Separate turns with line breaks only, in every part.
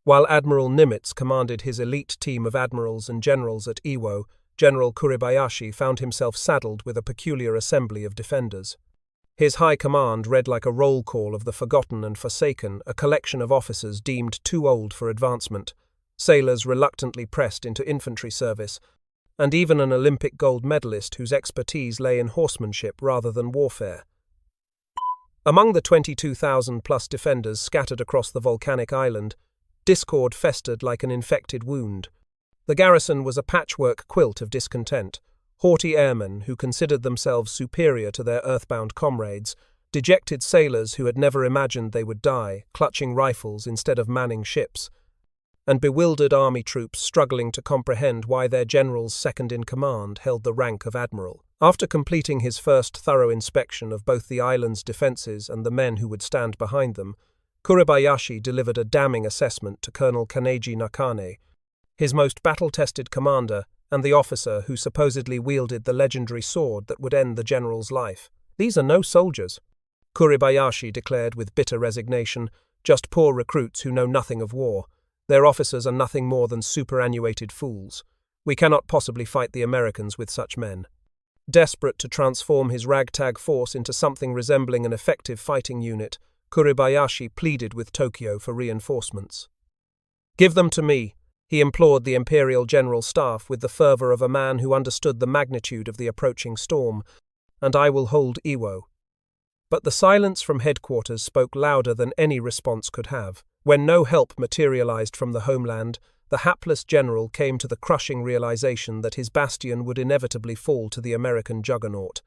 While Admiral Nimitz commanded his elite team of admirals and generals at Iwo, General Kuribayashi found himself saddled with a peculiar assembly of defenders. His high command read like a roll call of the forgotten and forsaken, a collection of officers deemed too old for advancement, sailors reluctantly pressed into infantry service, and even an Olympic gold medalist whose expertise lay in horsemanship rather than warfare. Among the 22,000-plus defenders scattered across the volcanic island, discord festered like an infected wound. The garrison was a patchwork quilt of discontent, haughty airmen who considered themselves superior to their earthbound comrades, dejected sailors who had never imagined they would die, clutching rifles instead of manning ships, and bewildered army troops struggling to comprehend why their general's second-in-command held the rank of admiral. After completing his first thorough inspection of both the island's defences and the men who would stand behind them, Kuribayashi delivered a damning assessment to Colonel Kaneji Nakane, his most battle-tested commander and the officer who supposedly wielded the legendary sword that would end the general's life. "These are no soldiers," Kuribayashi declared with bitter resignation, "just poor recruits who know nothing of war. Their officers are nothing more than superannuated fools. We cannot possibly fight the Americans with such men." Desperate to transform his ragtag force into something resembling an effective fighting unit, Kuribayashi pleaded with Tokyo for reinforcements. "Give them to me," he implored the Imperial General Staff with the fervor of a man who understood the magnitude of the approaching storm, "and I will hold Iwo." But the silence from headquarters spoke louder than any response could have. When no help materialized from the homeland, the hapless general came to the crushing realization that his bastion would inevitably fall to the American juggernaut.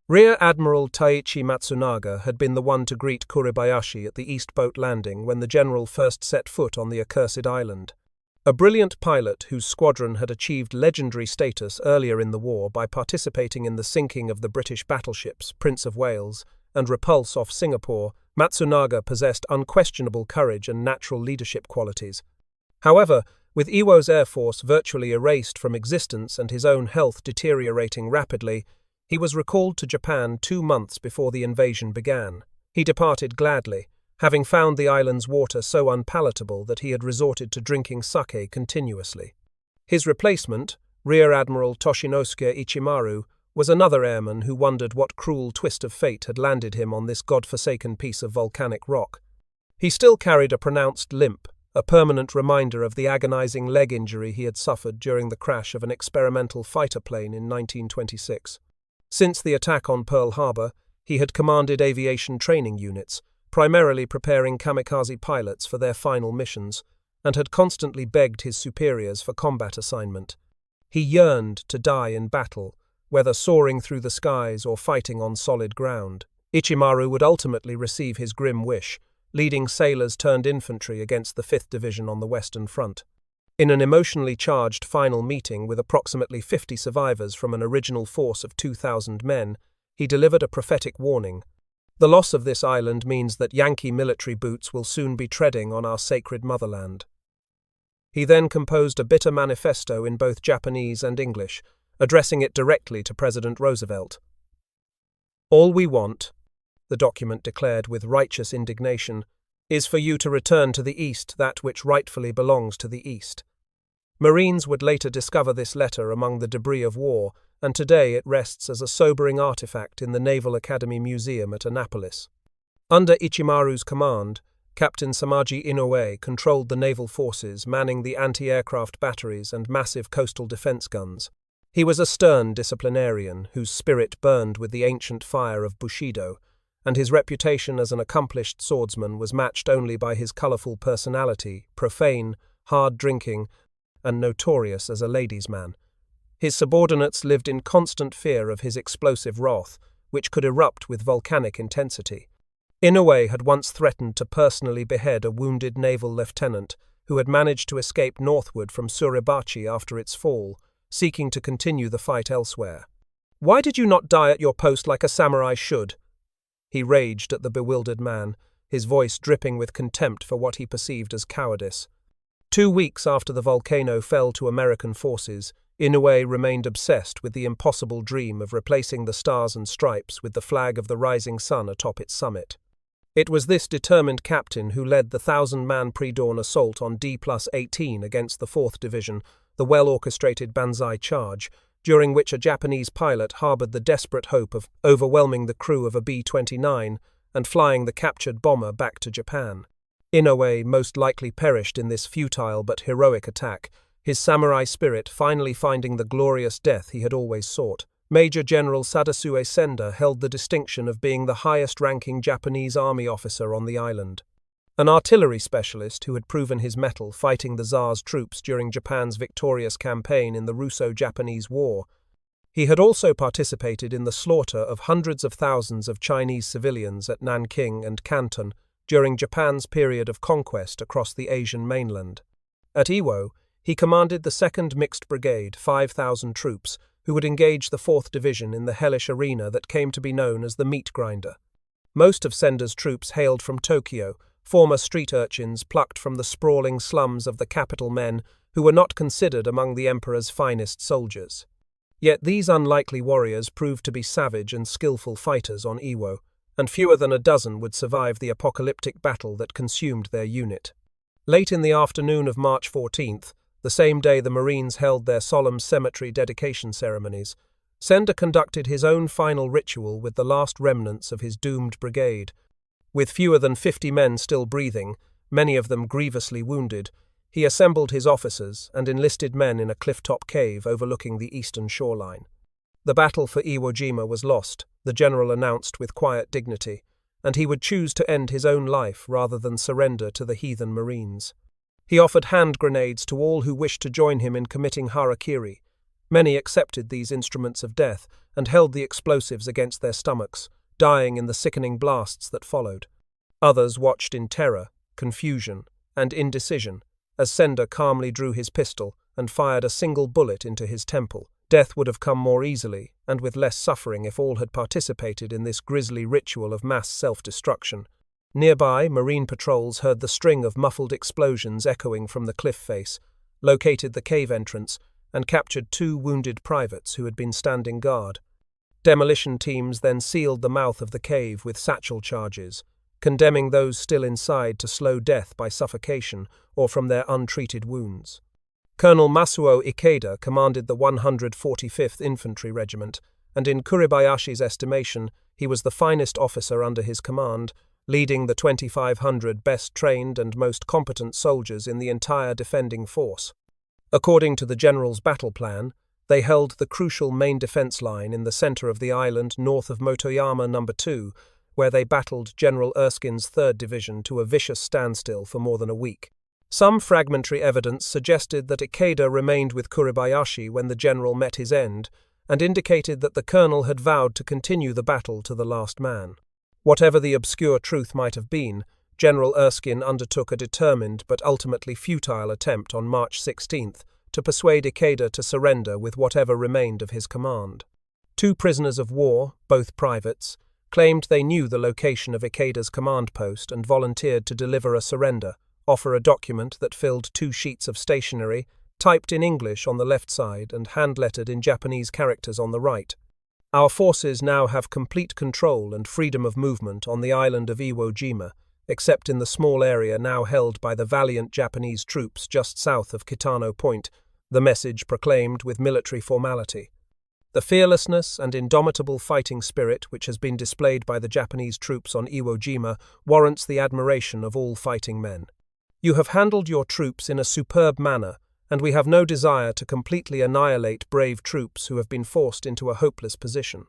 Rear Admiral Taichi Matsunaga had been the one to greet Kuribayashi at the East Boat Landing when the general first set foot on the accursed island. A brilliant pilot whose squadron had achieved legendary status earlier in the war by participating in the sinking of the British battleships Prince of Wales and Repulse off Singapore, Matsunaga possessed unquestionable courage and natural leadership qualities. However, with Iwo's air force virtually erased from existence and his own health deteriorating rapidly, he was recalled to Japan 2 months before the invasion began. He departed gladly, having found the island's water so unpalatable that he had resorted to drinking sake continuously. His replacement, Rear Admiral Toshinosuke Ichimaru, was another airman who wondered what cruel twist of fate had landed him on this god-forsaken piece of volcanic rock. He still carried a pronounced limp, a permanent reminder of the agonizing leg injury he had suffered during the crash of an experimental fighter plane in 1926. Since the attack on Pearl Harbor, he had commanded aviation training units, primarily preparing kamikaze pilots for their final missions, and had constantly begged his superiors for combat assignment. He yearned to die in battle, whether soaring through the skies or fighting on solid ground. Ichimaru would ultimately receive his grim wish, leading sailors turned infantry against the 5th Division on the Western Front. In an emotionally charged final meeting with approximately 50 survivors from an original force of 2,000 men, he delivered a prophetic warning. "The loss of this island means that Yankee military boots will soon be treading on our sacred motherland." He then composed a bitter manifesto in both Japanese and English, addressing it directly to President Roosevelt. "All we want," the document declared with righteous indignation, "is for you to return to the East that which rightfully belongs to the East." Marines would later discover this letter among the debris of war, and today it rests as a sobering artifact in the Naval Academy Museum at Annapolis. Under Ichimaru's command, Captain Samaji Inoue controlled the naval forces manning the anti-aircraft batteries and massive coastal defense guns. He was a stern disciplinarian whose spirit burned with the ancient fire of Bushido, and his reputation as an accomplished swordsman was matched only by his colorful personality, profane, hard-drinking, and notorious as a ladies' man. His subordinates lived in constant fear of his explosive wrath, which could erupt with volcanic intensity. Inoue had once threatened to personally behead a wounded naval lieutenant who had managed to escape northward from Suribachi after its fall, seeking to continue the fight elsewhere. "Why did you not die at your post like a samurai should?" he raged at the bewildered man, his voice dripping with contempt for what he perceived as cowardice. 2 weeks after the volcano fell to American forces, Inoue remained obsessed with the impossible dream of replacing the stars and stripes with the flag of the rising sun atop its summit. It was this determined captain who led the 1,000-man pre-dawn assault on D+18 against the 4th Division, the well-orchestrated Banzai Charge, during which a Japanese pilot harbored the desperate hope of overwhelming the crew of a B-29 and flying the captured bomber back to Japan. Inoue most likely perished in this futile but heroic attack, his samurai spirit finally finding the glorious death he had always sought. Major General Sadasue Senda held the distinction of being the highest-ranking Japanese army officer on the island. An artillery specialist who had proven his mettle fighting the Tsar's troops during Japan's victorious campaign in the Russo-Japanese War, he had also participated in the slaughter of hundreds of thousands of Chinese civilians at Nanking and Canton during Japan's period of conquest across the Asian mainland. At Iwo, he commanded the 2nd Mixed Brigade, 5,000 troops, who would engage the 4th Division in the hellish arena that came to be known as the Meat Grinder. Most of Senda's troops hailed from Tokyo, former street urchins plucked from the sprawling slums of the capital men who were not considered among the emperor's finest soldiers. Yet these unlikely warriors proved to be savage and skillful fighters on Iwo, and fewer than a dozen would survive the apocalyptic battle that consumed their unit. Late in the afternoon of March 14th, the same day the Marines held their solemn cemetery dedication ceremonies, Senda conducted his own final ritual with the last remnants of his doomed brigade. With fewer than 50 men still breathing, many of them grievously wounded, he assembled his officers and enlisted men in a cliff-top cave overlooking the eastern shoreline. The battle for Iwo Jima was lost, the general announced with quiet dignity, and he would choose to end his own life rather than surrender to the heathen Marines. He offered hand grenades to all who wished to join him in committing harakiri. Many accepted these instruments of death and held the explosives against their stomachs, dying in the sickening blasts that followed. Others watched in terror, confusion, and indecision as Senda calmly drew his pistol and fired a single bullet into his temple. Death would have come more easily and with less suffering if all had participated in this grisly ritual of mass self-destruction. Nearby, Marine patrols heard the string of muffled explosions echoing from the cliff face, located the cave entrance, and captured 2 wounded privates who had been standing guard. Demolition teams then sealed the mouth of the cave with satchel charges, condemning those still inside to slow death by suffocation or from their untreated wounds. Colonel Masuo Ikeda commanded the 145th Infantry Regiment, and in Kuribayashi's estimation, he was the finest officer under his command, leading the 2,500 best-trained and most competent soldiers in the entire defending force. According to the general's battle plan, they held the crucial main defense line in the center of the island north of Motoyama No. 2, where they battled General Erskine's 3rd Division to a vicious standstill for more than a week. Some fragmentary evidence suggested that Ikeda remained with Kuribayashi when the general met his end, and indicated that the colonel had vowed to continue the battle to the last man. Whatever the obscure truth might have been, General Erskine undertook a determined but ultimately futile attempt on March 16th to persuade Ikeda to surrender with whatever remained of his command. 2 prisoners of war, both privates, claimed they knew the location of Ikeda's command post and volunteered to deliver a surrender, offer a document that filled 2 sheets of stationery, typed in English on the left side and hand-lettered in Japanese characters on the right. Our forces now have complete control and freedom of movement on the island of Iwo Jima, except in the small area now held by the valiant Japanese troops just south of Kitano Point, the message proclaimed with military formality. The fearlessness and indomitable fighting spirit which has been displayed by the Japanese troops on Iwo Jima warrants the admiration of all fighting men. You have handled your troops in a superb manner, and we have no desire to completely annihilate brave troops who have been forced into a hopeless position.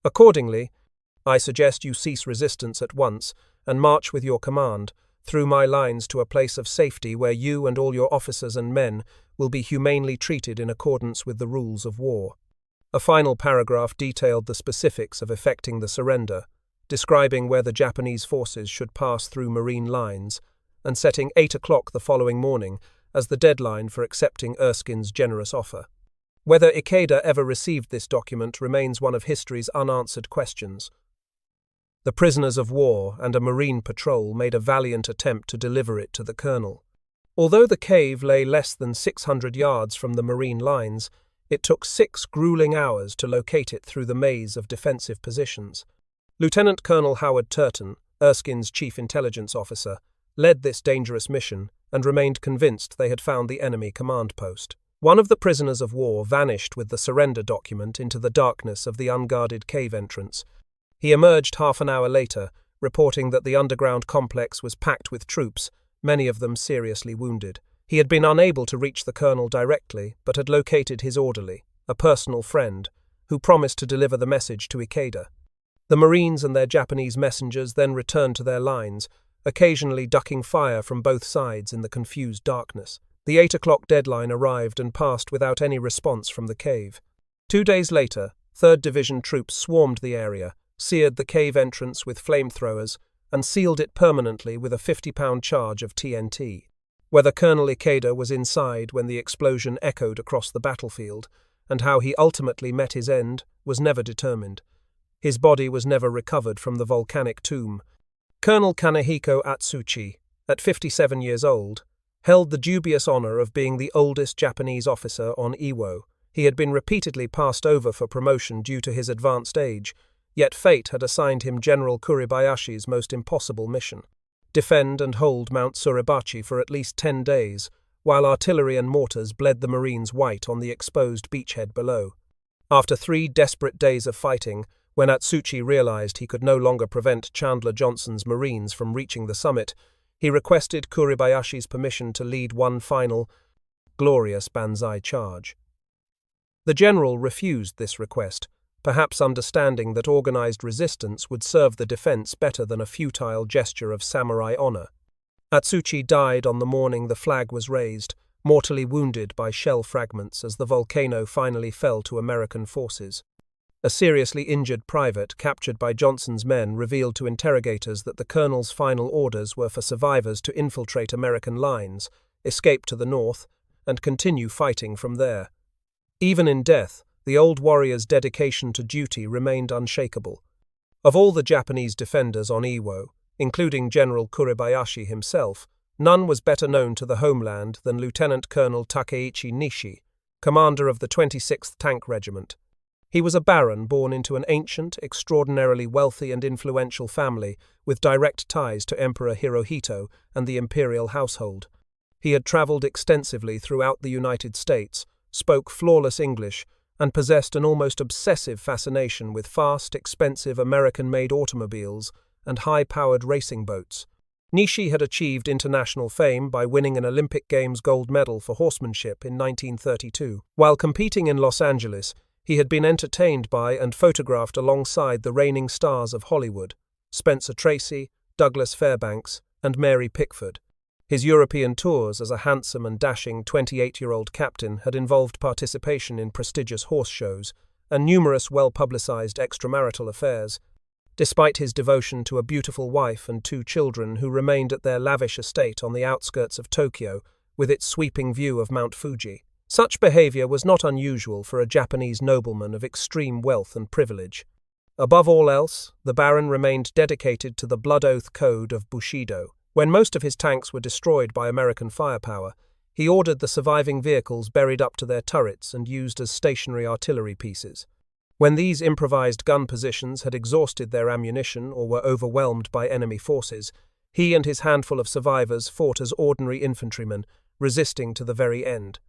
Accordingly, I suggest you cease resistance at once and march with your command through my lines to a place of safety where you and all your officers and men will be humanely treated in accordance with the rules of war. A final paragraph detailed the specifics of effecting the surrender, describing where the Japanese forces should pass through Marine lines, and setting 8 o'clock the following morning as the deadline for accepting Erskine's generous offer. Whether Ikeda ever received this document remains one of history's unanswered questions. The prisoners of war and a Marine patrol made a valiant attempt to deliver it to the colonel. Although the cave lay less than 600 yards from the Marine lines, it took 6 grueling hours to locate it through the maze of defensive positions. Lieutenant Colonel Howard Turton, Erskine's chief intelligence officer, led this dangerous mission and remained convinced they had found the enemy command post. One of the prisoners of war vanished with the surrender document into the darkness of the unguarded cave entrance. He emerged half an hour later, reporting that the underground complex was packed with troops, many of them seriously wounded. He had been unable to reach the colonel directly, but had located his orderly, a personal friend, who promised to deliver the message to Ikeda. The Marines and their Japanese messengers then returned to their lines, occasionally ducking fire from both sides in the confused darkness. The 8 o'clock deadline arrived and passed without any response from the cave. 2 days later, 3rd Division troops swarmed the area, seared the cave entrance with flamethrowers, and sealed it permanently with a 50-pound charge of TNT. Whether Colonel Ikeda was inside when the explosion echoed across the battlefield, and how he ultimately met his end, was never determined. His body was never recovered from the volcanic tomb. Colonel Kanehiko Atsushi, at 57 years old, held the dubious honor of being the oldest Japanese officer on Iwo. He had been repeatedly passed over for promotion due to his advanced age, yet fate had assigned him General Kuribayashi's most impossible mission: defend and hold Mount Suribachi for at least 10 days, while artillery and mortars bled the Marines white on the exposed beachhead below. After 3 desperate days of fighting, when Atsushi realized he could no longer prevent Chandler Johnson's Marines from reaching the summit, he requested Kuribayashi's permission to lead one final, glorious banzai charge. The general refused this request, perhaps understanding that organized resistance would serve the defense better than a futile gesture of samurai honor. Atsushi died on the morning the flag was raised, mortally wounded by shell fragments as the volcano finally fell to American forces. A seriously injured private captured by Johnson's men revealed to interrogators that the colonel's final orders were for survivors to infiltrate American lines, escape to the north, and continue fighting from there. Even in death, the old warrior's dedication to duty remained unshakable. Of all the Japanese defenders on Iwo, including General Kuribayashi himself, none was better known to the homeland than Lieutenant Colonel Takeichi Nishi, commander of the 26th Tank Regiment. He was a baron born into an ancient, extraordinarily wealthy and influential family with direct ties to Emperor Hirohito and the imperial household. He had traveled extensively throughout the United States, spoke flawless English, and possessed an almost obsessive fascination with fast, expensive American-made automobiles and high-powered racing boats. Nishi had achieved international fame by winning an Olympic Games gold medal for horsemanship in 1932. While competing in Los Angeles, he had been entertained by and photographed alongside the reigning stars of Hollywood, Spencer Tracy, Douglas Fairbanks, and Mary Pickford. His European tours as a handsome and dashing 28-year-old captain had involved participation in prestigious horse shows and numerous well-publicized extramarital affairs. Despite his devotion to a beautiful wife and 2 children who remained at their lavish estate on the outskirts of Tokyo, with its sweeping view of Mount Fuji, such behavior was not unusual for a Japanese nobleman of extreme wealth and privilege. Above all else, the Baron remained dedicated to the blood oath code of Bushido. When most of his tanks were destroyed by American firepower, he ordered the surviving vehicles buried up to their turrets and used as stationary artillery pieces. When these improvised gun positions had exhausted their ammunition or were overwhelmed by enemy forces, he and his handful of survivors fought as ordinary infantrymen, resisting to the very end.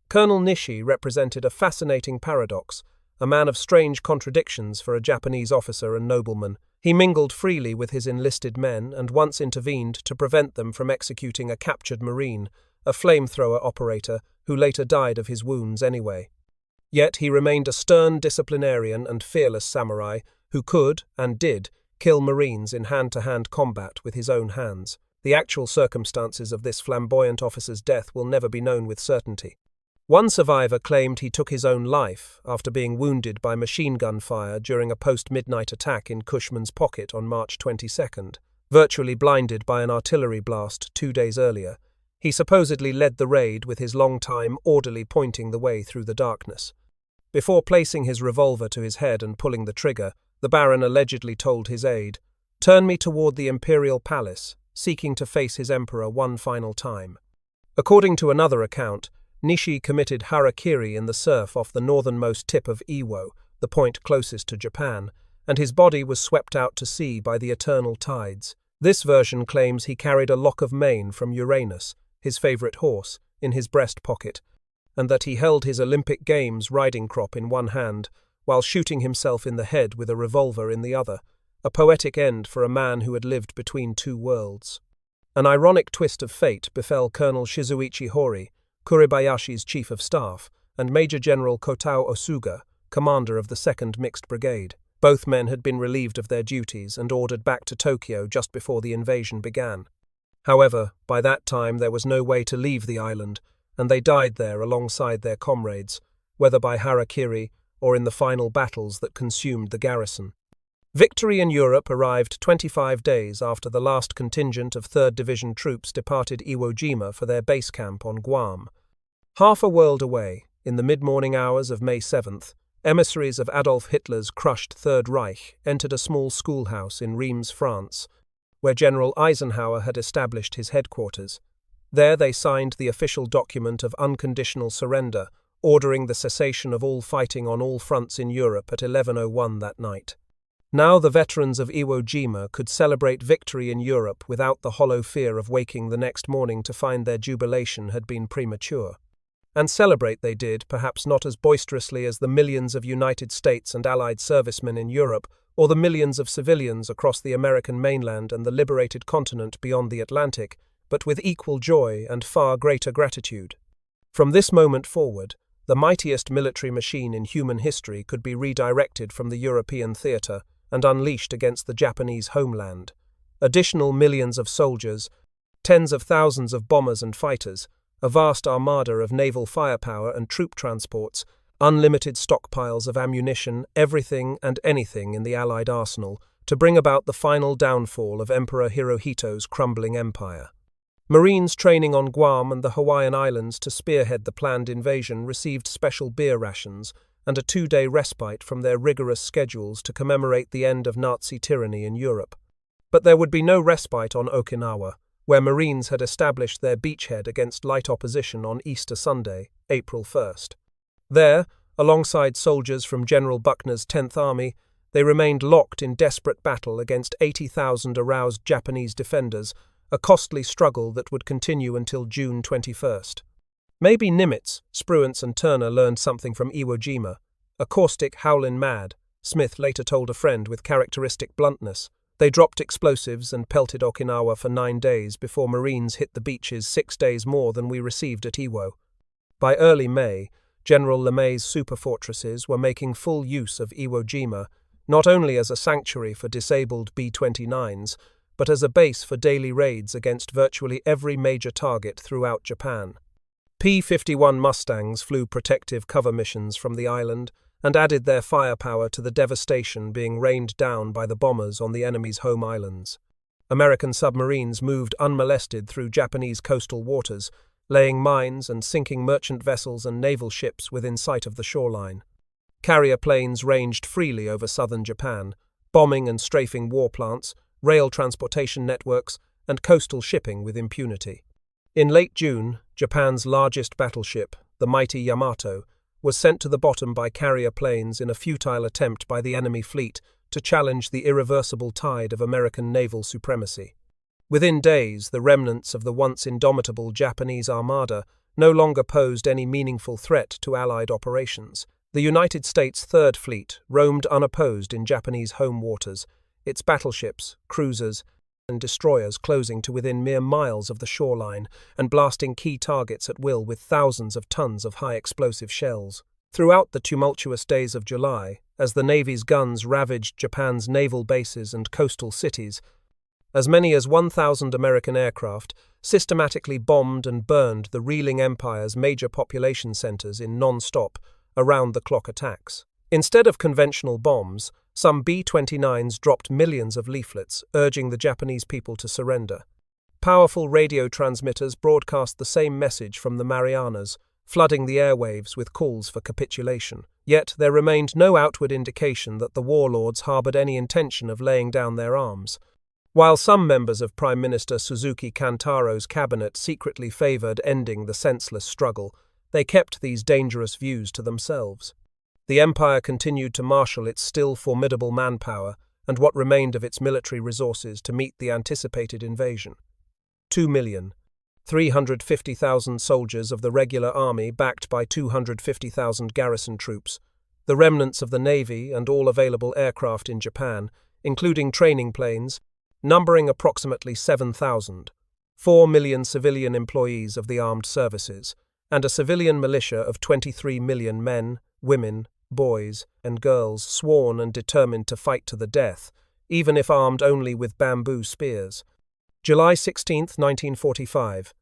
Colonel Nishi represented a fascinating paradox, a man of strange contradictions for a Japanese officer and nobleman. He mingled freely with his enlisted men and once intervened to prevent them from executing a captured Marine, a flamethrower operator who later died of his wounds anyway. Yet he remained a stern disciplinarian and fearless samurai who could, and did, kill Marines in hand-to-hand combat with his own hands. The actual circumstances of this flamboyant officer's death will never be known with certainty. One survivor claimed he took his own life after being wounded by machine gun fire during a post-midnight attack in Cushman's Pocket on March 22nd. Virtually blinded by an artillery blast 2 days earlier, he supposedly led the raid with his long-time orderly pointing the way through the darkness. Before placing his revolver to his head and pulling the trigger, the Baron allegedly told his aide, "Turn me toward the imperial palace," seeking to face his emperor one final time. According to another account, Nishi committed harakiri in the surf off the northernmost tip of Iwo, the point closest to Japan, and his body was swept out to sea by the eternal tides. This version claims he carried a lock of mane from Uranus, his favorite horse, in his breast pocket, and that he held his Olympic Games riding crop in one hand, while shooting himself in the head with a revolver in the other, a poetic end for a man who had lived between two worlds. An ironic twist of fate befell Colonel Shizuichi Hori, Kuribayashi's chief of staff, and Major General Kotao Osuga, commander of the 2nd Mixed Brigade. Both men had been relieved of their duties and ordered back to Tokyo just before the invasion began. However, by that time there was no way to leave the island, and they died there alongside their comrades, whether by harakiri or in the final battles that consumed the garrison. Victory in Europe arrived 25 days after the last contingent of 3rd Division troops departed Iwo Jima for their base camp on Guam. Half a world away, in the mid-morning hours of May 7th, emissaries of Adolf Hitler's crushed Third Reich entered a small schoolhouse in Reims, France, where General Eisenhower had established his headquarters. There they signed the official document of unconditional surrender, ordering the cessation of all fighting on all fronts in Europe at 11:01 that night. Now the veterans of Iwo Jima could celebrate victory in Europe without the hollow fear of waking the next morning to find their jubilation had been premature. And celebrate they did, perhaps not as boisterously as the millions of United States and Allied servicemen in Europe, or the millions of civilians across the American mainland and the liberated continent beyond the Atlantic, but with equal joy and far greater gratitude. From this moment forward, the mightiest military machine in human history could be redirected from the European theatre and unleashed against the Japanese homeland. Additional millions of soldiers, tens of thousands of bombers and fighters, a vast armada of naval firepower and troop transports, unlimited stockpiles of ammunition, everything and anything in the Allied arsenal, to bring about the final downfall of Emperor Hirohito's crumbling empire. Marines training on Guam and the Hawaiian Islands to spearhead the planned invasion received special beer rations and a 2-day respite from their rigorous schedules to commemorate the end of Nazi tyranny in Europe. But there would be no respite on Okinawa, where Marines had established their beachhead against light opposition on Easter Sunday, April 1st. There, alongside soldiers from General Buckner's 10th Army, they remained locked in desperate battle against 80,000 aroused Japanese defenders, a costly struggle that would continue until June 21st. Maybe Nimitz, Spruance and Turner learned something from Iwo Jima. A caustic, howlin' mad, Smith later told a friend with characteristic bluntness. They dropped explosives and pelted Okinawa for 9 days before Marines hit the beaches 6 days more than we received at Iwo. By early May, General LeMay's superfortresses were making full use of Iwo Jima, not only as a sanctuary for disabled B-29s, but as a base for daily raids against virtually every major target throughout Japan. P-51 Mustangs flew protective cover missions from the island and added their firepower to the devastation being rained down by the bombers on the enemy's home islands. American submarines moved unmolested through Japanese coastal waters, laying mines and sinking merchant vessels and naval ships within sight of the shoreline. Carrier planes ranged freely over southern Japan, bombing and strafing war plants, rail transportation networks, and coastal shipping with impunity. In late June, Japan's largest battleship, the mighty Yamato, was sent to the bottom by carrier planes in a futile attempt by the enemy fleet to challenge the irreversible tide of American naval supremacy. Within days, the remnants of the once indomitable Japanese armada no longer posed any meaningful threat to Allied operations. The United States Third Fleet roamed unopposed in Japanese home waters, its battleships, cruisers, and destroyers closing to within mere miles of the shoreline and blasting key targets at will with thousands of tons of high-explosive shells. Throughout the tumultuous days of July, as the Navy's guns ravaged Japan's naval bases and coastal cities, as many as 1,000 American aircraft systematically bombed and burned the reeling empire's major population centers in non-stop, around-the-clock attacks. Instead of conventional bombs, some B-29s dropped millions of leaflets urging the Japanese people to surrender. Powerful radio transmitters broadcast the same message from the Marianas, flooding the airwaves with calls for capitulation. Yet there remained no outward indication that the warlords harbored any intention of laying down their arms. While some members of Prime Minister Suzuki Kantaro's cabinet secretly favored ending the senseless struggle, they kept these dangerous views to themselves. The empire continued to marshal its still formidable manpower, and what remained of its military resources to meet the anticipated invasion. 2,350,000 soldiers of the regular army backed by 250,000 garrison troops, the remnants of the Navy and all available aircraft in Japan, including training planes, numbering approximately 7,000, 4 million civilian employees of the armed services, and a civilian militia of 23 million men, women, boys, and girls sworn and determined to fight to the death, even if armed only with bamboo spears. July 16, 1945.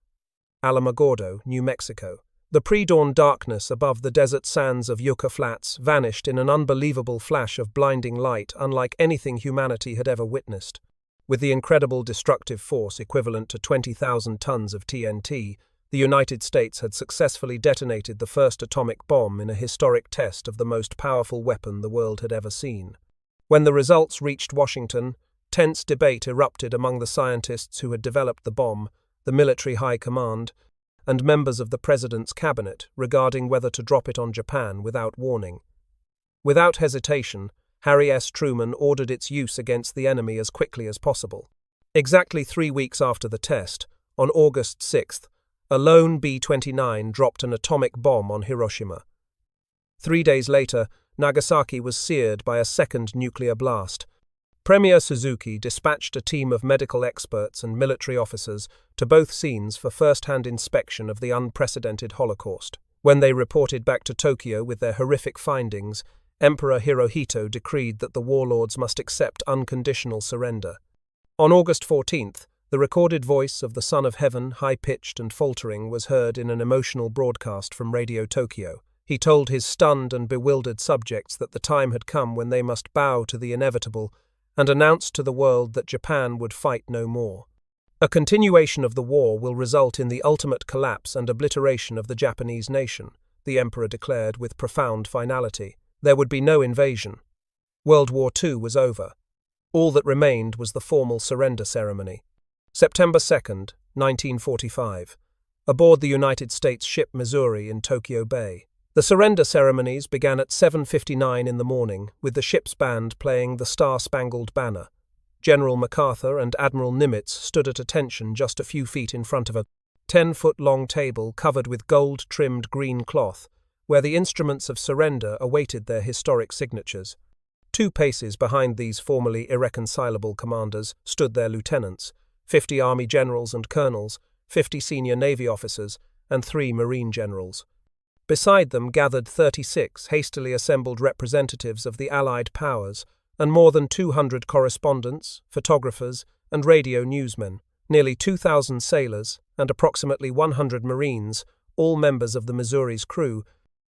Alamogordo, New Mexico. The pre-dawn darkness above the desert sands of Yucca Flats vanished in an unbelievable flash of blinding light unlike anything humanity had ever witnessed. With the incredible destructive force equivalent to 20,000 tons of TNT, the United States had successfully detonated the first atomic bomb in a historic test of the most powerful weapon the world had ever seen. When the results reached Washington, tense debate erupted among the scientists who had developed the bomb, the military high command, and members of the president's cabinet regarding whether to drop it on Japan without warning. Without hesitation, Harry S. Truman ordered its use against the enemy as quickly as possible. Exactly 3 weeks after the test, on August 6th, a lone B-29 dropped an atomic bomb on Hiroshima. 3 days later, Nagasaki was seared by a second nuclear blast. Premier Suzuki dispatched a team of medical experts and military officers to both scenes for first-hand inspection of the unprecedented Holocaust. When they reported back to Tokyo with their horrific findings, Emperor Hirohito decreed that the warlords must accept unconditional surrender. On August 14th, the recorded voice of the Son of Heaven, high-pitched and faltering, was heard in an emotional broadcast from Radio Tokyo. He told his stunned and bewildered subjects that the time had come when they must bow to the inevitable, and announced to the world that Japan would fight no more. A continuation of the war will result in the ultimate collapse and obliteration of the Japanese nation, the emperor declared with profound finality. There would be no invasion. World War II was over. All that remained was the formal surrender ceremony. September 2nd, 1945. Aboard the United States ship Missouri in Tokyo Bay. The surrender ceremonies began at 7:59 in the morning, with the ship's band playing the Star-Spangled Banner. General MacArthur and Admiral Nimitz stood at attention just a few feet in front of a 10-foot-long table covered with gold-trimmed green cloth, where the instruments of surrender awaited their historic signatures. 2 paces behind these formerly irreconcilable commanders stood their lieutenants, 50 Army generals and colonels, 50 senior Navy officers, and 3 Marine generals. Beside them gathered 36 hastily assembled representatives of the Allied powers and more than 200 correspondents, photographers, and radio newsmen, nearly 2,000 sailors, and approximately 100 Marines, all members of the Missouri's crew,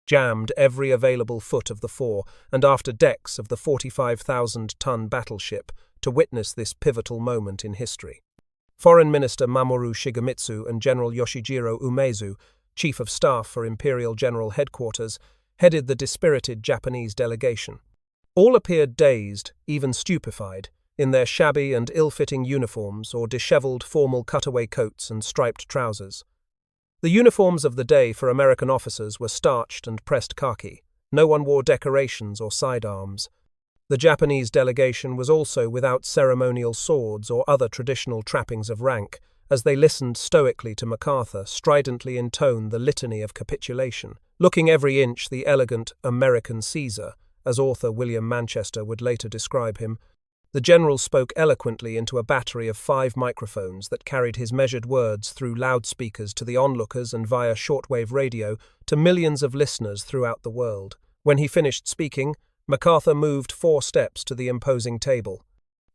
jammed every available foot of the fore and after decks of the 45,000-ton battleship to witness this pivotal moment in history. Foreign Minister Mamoru Shigemitsu and General Yoshijiro Umezu, Chief of Staff for Imperial General Headquarters, headed the dispirited Japanese delegation. All appeared dazed, even stupefied, in their shabby and ill-fitting uniforms or disheveled formal cutaway coats and striped trousers. The uniforms of the day for American officers were starched and pressed khaki. No one wore decorations or sidearms. The Japanese delegation was also without ceremonial swords or other traditional trappings of rank, as they listened stoically to MacArthur stridently intone the litany of capitulation, looking every inch the elegant American Caesar, as author William Manchester would later describe him. The general spoke eloquently into a battery of 5 microphones that carried his measured words through loudspeakers to the onlookers and via shortwave radio to millions of listeners throughout the world. When he finished speaking, MacArthur moved 4 steps to the imposing table.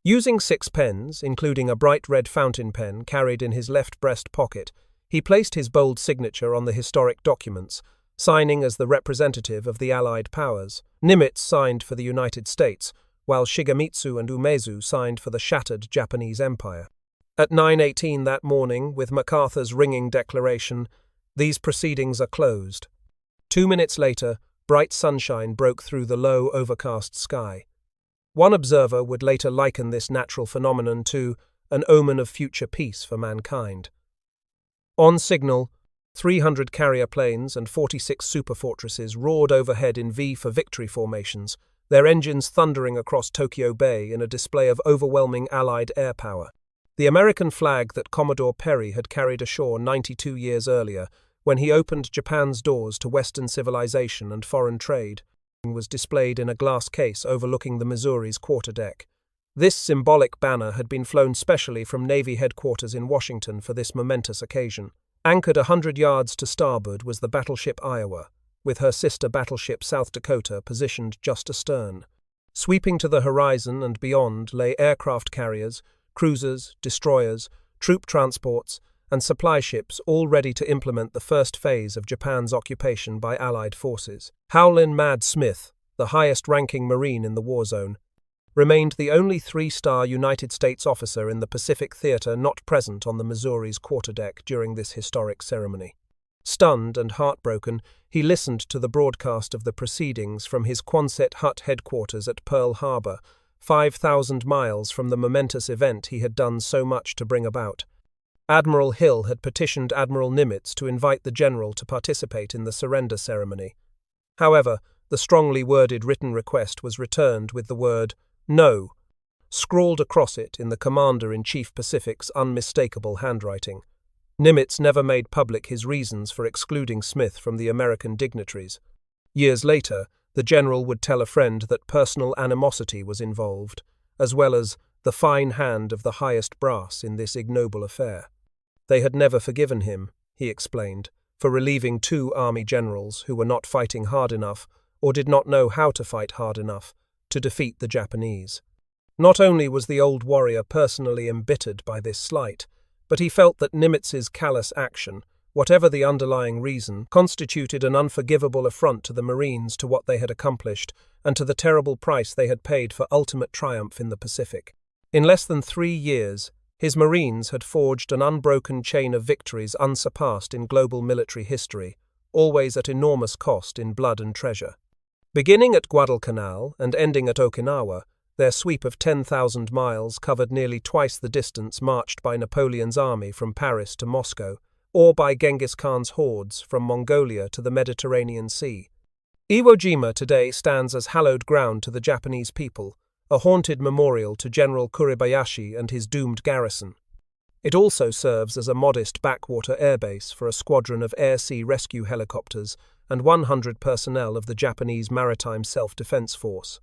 Using 6 pens, including a bright red fountain pen carried in his left breast pocket, he placed his bold signature on the historic documents, signing as the representative of the Allied powers. Nimitz signed for the United States, while Shigemitsu and Umezu signed for the shattered Japanese Empire. At 9:18 that morning, with MacArthur's ringing declaration, "These proceedings are closed." 2 minutes later, bright sunshine broke through the low, overcast sky. One observer would later liken this natural phenomenon to an omen of future peace for mankind. On signal, 300 carrier planes and 46 superfortresses roared overhead in V for victory formations, their engines thundering across Tokyo Bay in a display of overwhelming Allied air power. The American flag that Commodore Perry had carried ashore 92 years earlier, when he opened Japan's doors to Western civilization and foreign trade, was displayed in a glass case overlooking the Missouri's quarterdeck. This symbolic banner had been flown specially from Navy headquarters in Washington for this momentous occasion. Anchored 100 yards to starboard was the battleship Iowa, with her sister battleship South Dakota positioned just astern. Sweeping to the horizon and beyond lay aircraft carriers, cruisers, destroyers, troop transports, and supply ships all ready to implement the first phase of Japan's occupation by Allied forces. Howlin' Mad Smith, the highest-ranking Marine in the war zone, remained the only three-star United States officer in the Pacific Theater not present on the Missouri's quarterdeck during this historic ceremony. Stunned and heartbroken, he listened to the broadcast of the proceedings from his Quonset hut headquarters at Pearl Harbor, 5,000 miles from the momentous event he had done so much to bring about. Admiral Hill had petitioned Admiral Nimitz to invite the general to participate in the surrender ceremony. However, the strongly worded written request was returned with the word "No" scrawled across it in the Commander-in-Chief Pacific's unmistakable handwriting. Nimitz never made public his reasons for excluding Smith from the American dignitaries. Years later, the general would tell a friend that personal animosity was involved, as well as the fine hand of the highest brass in this ignoble affair. They had never forgiven him, he explained, for relieving two army generals who were not fighting hard enough or did not know how to fight hard enough to defeat the Japanese. Not only was the old warrior personally embittered by this slight, but he felt that Nimitz's callous action, whatever the underlying reason, constituted an unforgivable affront to the Marines, to what they had accomplished, and to the terrible price they had paid for ultimate triumph in the Pacific. In less than 3 years, his Marines had forged an unbroken chain of victories unsurpassed in global military history, always at enormous cost in blood and treasure. Beginning at Guadalcanal and ending at Okinawa, their sweep of 10,000 miles covered nearly twice the distance marched by Napoleon's army from Paris to Moscow, or by Genghis Khan's hordes from Mongolia to the Mediterranean Sea. Iwo Jima today stands as hallowed ground to the Japanese people, a haunted memorial to General Kuribayashi and his doomed garrison. It also serves as a modest backwater airbase for a squadron of air-sea rescue helicopters and 100 personnel of the Japanese Maritime Self-Defense Force.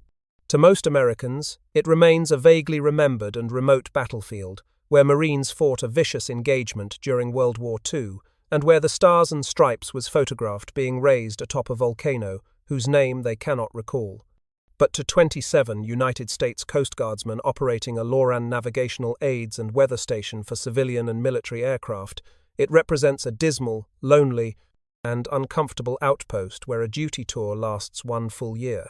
To most Americans, it remains a vaguely remembered and remote battlefield, where Marines fought a vicious engagement during World War II, and where the Stars and Stripes was photographed being raised atop a volcano whose name they cannot recall. But to 27 United States Coast Guardsmen operating a LORAN navigational aids and weather station for civilian and military aircraft, it represents a dismal, lonely, and uncomfortable outpost where a duty tour lasts 1 full year.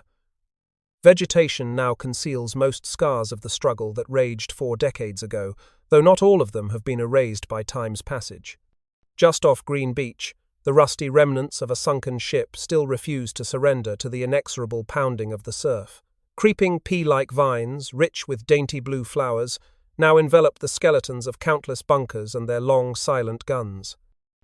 Vegetation now conceals most scars of the struggle that raged 4 decades ago, though not all of them have been erased by time's passage. Just off Green Beach, the rusty remnants of a sunken ship still refuse to surrender to the inexorable pounding of the surf. Creeping pea-like vines, rich with dainty blue flowers, now envelop the skeletons of countless bunkers and their long, silent guns.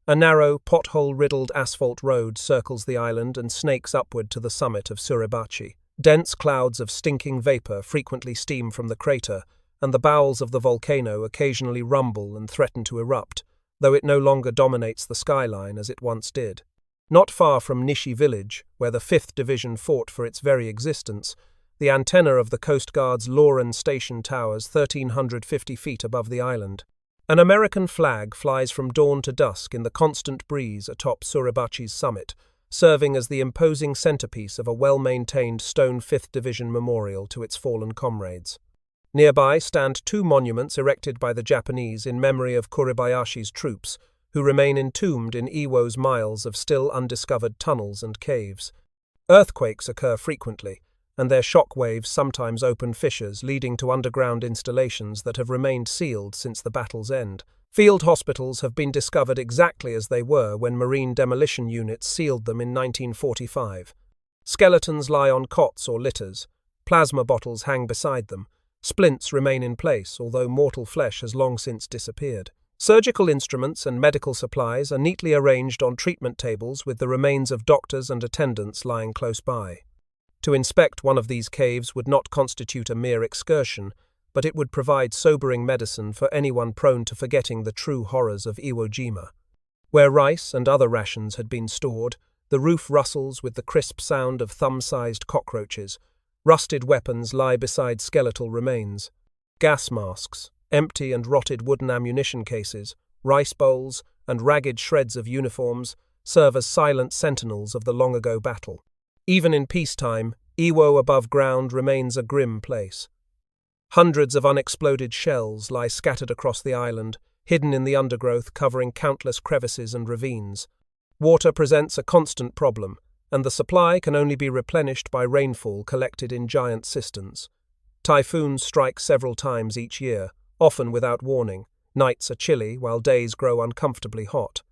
A narrow, pothole-riddled asphalt road circles the island and snakes upward to the summit of Suribachi. Dense clouds of stinking vapor frequently steam from the crater, and the bowels of the volcano occasionally rumble and threaten to erupt, though it no longer dominates the skyline as it once did. Not far from Nishi village, where the 5th Division fought for its very existence, the antenna of the Coast Guard's LORAN station towers 1,350 feet above the island. An American flag flies from dawn to dusk in the constant breeze atop Suribachi's summit, serving as the imposing centerpiece of a well-maintained stone 5th Division memorial to its fallen comrades. Nearby stand 2 monuments erected by the Japanese in memory of Kuribayashi's troops, who remain entombed in Iwo's miles of still undiscovered tunnels and caves. Earthquakes occur frequently, and their shock waves sometimes open fissures leading to underground installations that have remained sealed since the battle's end. Field hospitals have been discovered exactly as they were when Marine demolition units sealed them in 1945. Skeletons lie on cots or litters, plasma bottles hang beside them, splints remain in place although mortal flesh has long since disappeared. Surgical instruments and medical supplies are neatly arranged on treatment tables with the remains of doctors and attendants lying close by. To inspect one of these caves would not constitute a mere excursion, but it would provide sobering medicine for anyone prone to forgetting the true horrors of Iwo Jima. Where rice and other rations had been stored, the roof rustles with the crisp sound of thumb-sized cockroaches. Rusted weapons lie beside skeletal remains. Gas masks, empty and rotted wooden ammunition cases, rice bowls, and ragged shreds of uniforms serve as silent sentinels of the long-ago battle. Even in peacetime, Iwo above ground remains a grim place. Hundreds of unexploded shells lie scattered across the island, hidden in the undergrowth covering countless crevices and ravines. Water presents a constant problem, and the supply can only be replenished by rainfall collected in giant cisterns. Typhoons strike several times each year, often without warning. Nights are chilly while days grow uncomfortably hot.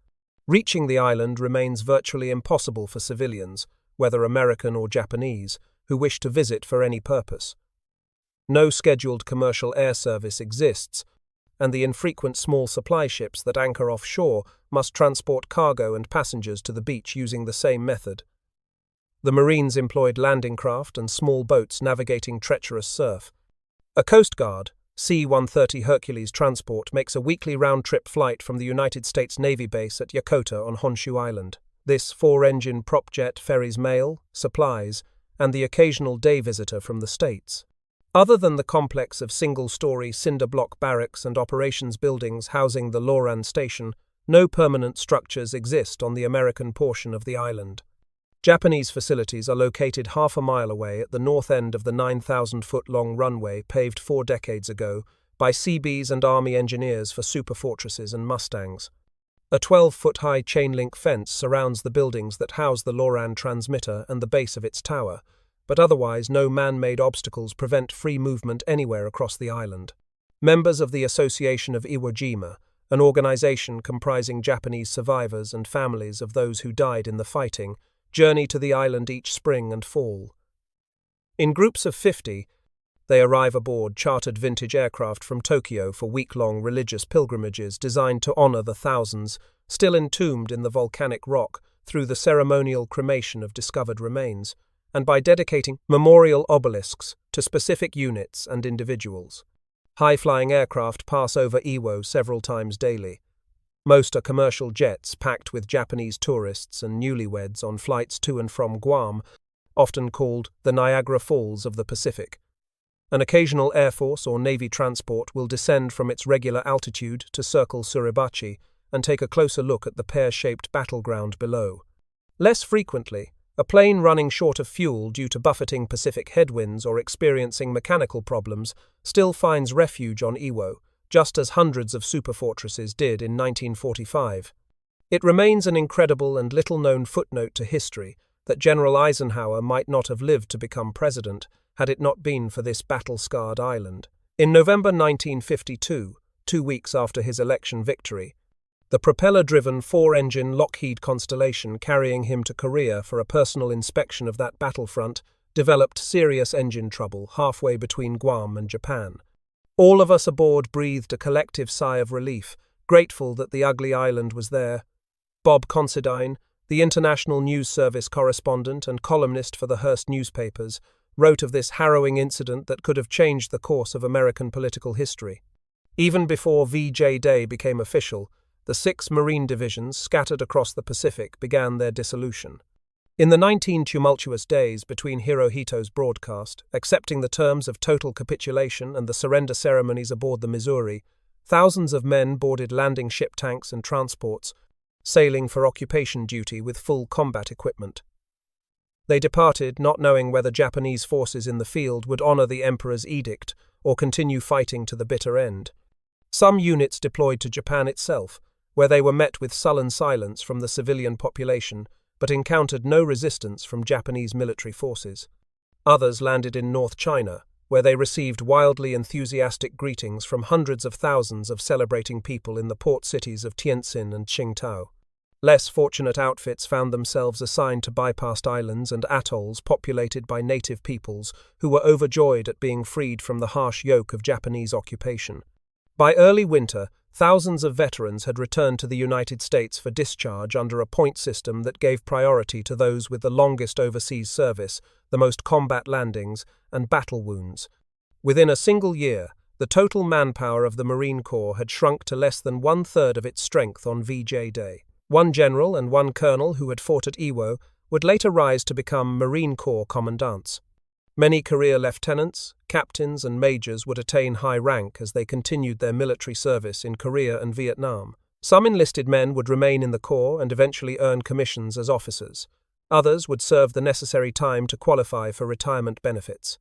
Reaching the island remains virtually impossible for civilians, whether American or Japanese, who wish to visit for any purpose. No scheduled commercial air service exists, and the infrequent small supply ships that anchor offshore must transport cargo and passengers to the beach using the same method. The Marines employed landing craft and small boats navigating treacherous surf. A Coast Guard, C-130 Hercules transport makes a weekly round-trip flight from the United States Navy base at Yokota on Honshu Island. This four-engine prop jet ferries mail, supplies, and the occasional day visitor from the States. Other than the complex of single-story cinder-block barracks and operations buildings housing the Loran station, no permanent structures exist on the American portion of the island. Japanese facilities are located half a mile away at the north end of the 9,000-foot-long runway paved 4 decades ago by Seabees and Army engineers for superfortresses and Mustangs. A 12-foot-high chain-link fence surrounds the buildings that house the Loran transmitter and the base of its tower, but otherwise no man-made obstacles prevent free movement anywhere across the island. Members of the Association of Iwo Jima, an organization comprising Japanese survivors and families of those who died in the fighting, journey to the island each spring and fall. In groups of 50, they arrive aboard chartered vintage aircraft from Tokyo for week-long religious pilgrimages designed to honor the thousands still entombed in the volcanic rock through the ceremonial cremation of discovered remains, and by dedicating memorial obelisks to specific units and individuals. High-flying aircraft pass over Iwo several times daily. Most are commercial jets packed with Japanese tourists and newlyweds on flights to and from Guam, often called the Niagara Falls of the Pacific. An occasional Air Force or Navy transport will descend from its regular altitude to circle Suribachi and take a closer look at the pear-shaped battleground below. Less frequently, a plane running short of fuel due to buffeting Pacific headwinds or experiencing mechanical problems still finds refuge on Iwo, just as hundreds of superfortresses did in 1945. It remains an incredible and little-known footnote to history that General Eisenhower might not have lived to become president had it not been for this battle-scarred island. In November 1952, 2 weeks after his election victory, the propeller-driven 4-engine Lockheed Constellation carrying him to Korea for a personal inspection of that battlefront developed serious engine trouble halfway between Guam and Japan. All of us aboard breathed a collective sigh of relief, grateful that the ugly island was there. Bob Considine, the International News Service correspondent and columnist for the Hearst newspapers, wrote of this harrowing incident that could have changed the course of American political history. Even before VJ Day became official, the 6 Marine divisions scattered across the Pacific began their dissolution. In the 19 tumultuous days between Hirohito's broadcast, accepting the terms of total capitulation and the surrender ceremonies aboard the Missouri, thousands of men boarded landing ship tanks and transports, sailing for occupation duty with full combat equipment. They departed not knowing whether Japanese forces in the field would honor the Emperor's edict or continue fighting to the bitter end. Some units deployed to Japan itself, where they were met with sullen silence from the civilian population, but encountered no resistance from Japanese military forces. Others landed in North China, where they received wildly enthusiastic greetings from hundreds of thousands of celebrating people in the port cities of Tientsin and Qingdao. Less fortunate outfits found themselves assigned to bypassed islands and atolls populated by native peoples who were overjoyed at being freed from the harsh yoke of Japanese occupation. By early winter, Thousands of veterans had returned to the United States for discharge under a point system that gave priority to those with the longest overseas service, the most combat landings, and battle wounds. Within a single year, the total manpower of the Marine Corps had shrunk to less than one-third of its strength on VJ Day. One general and one colonel who had fought at Iwo would later rise to become Marine Corps commandants. Many career lieutenants, captains, and majors would attain high rank as they continued their military service in Korea and Vietnam. Some enlisted men would remain in the Corps and eventually earn commissions as officers. Others would serve the necessary time to qualify for retirement benefits.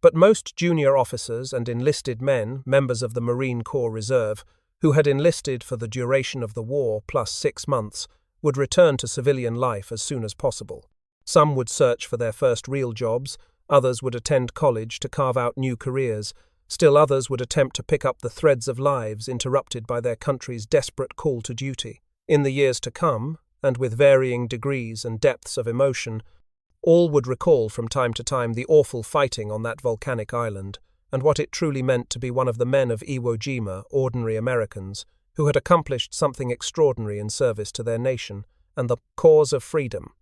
But most junior officers and enlisted men, members of the Marine Corps Reserve, who had enlisted for the duration of the war plus 6 months, would return to civilian life as soon as possible. Some would search for their first real jobs, others would attend college to carve out new careers, still others would attempt to pick up the threads of lives interrupted by their country's desperate call to duty. In the years to come, and with varying degrees and depths of emotion, all would recall from time to time the awful fighting on that volcanic island, and what it truly meant to be one of the men of Iwo Jima, ordinary Americans, who had accomplished something extraordinary in service to their nation and the cause of freedom.